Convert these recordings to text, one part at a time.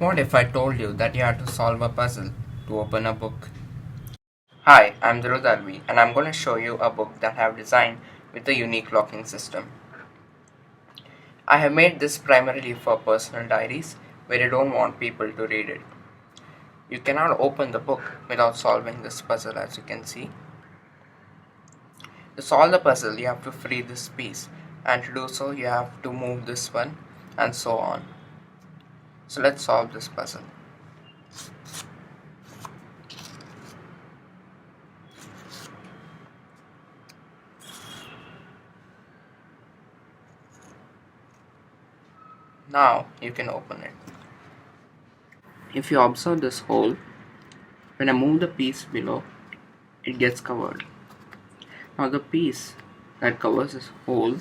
What if I told you that you had to solve a puzzle to open a book? Hi, I'm Dhruv Dalvi and I'm going to show you a book that I have designed with a unique locking system. I have made this primarily for personal diaries where you don't want people to read it. You cannot open the book without solving this puzzle, as you can see. To solve the puzzle you have to free this piece, and to do so you have to move this one and so on. So let's solve this puzzle. Now you can open it. If you observe this hole, when I move the piece below, it gets covered. Now the piece that covers this hole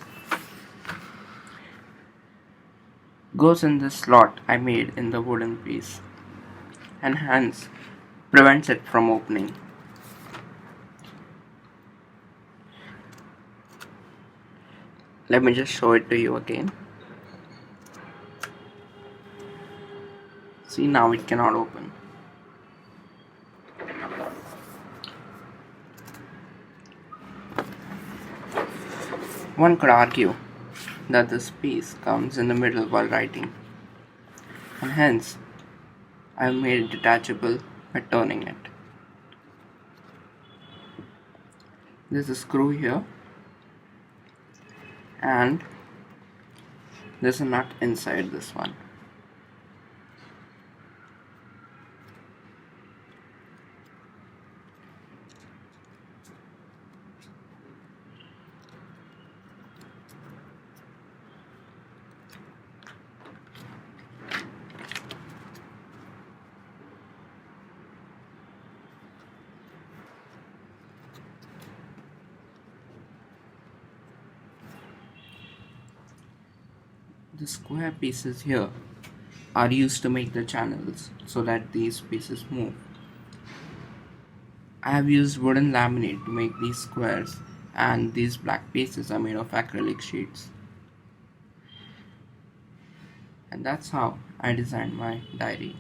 goes in this slot I made in the wooden piece and hence prevents it from opening. Let me just show it to you again. See, now it cannot open. One could argue that this piece comes in the middle while writing, and hence I have made it detachable by turning it. There's a screw here and there's a nut inside this one. The square pieces here are used to make the channels so that these pieces move. I have used wooden laminate to make these squares, and these black pieces are made of acrylic sheets. And that's how I designed my diary.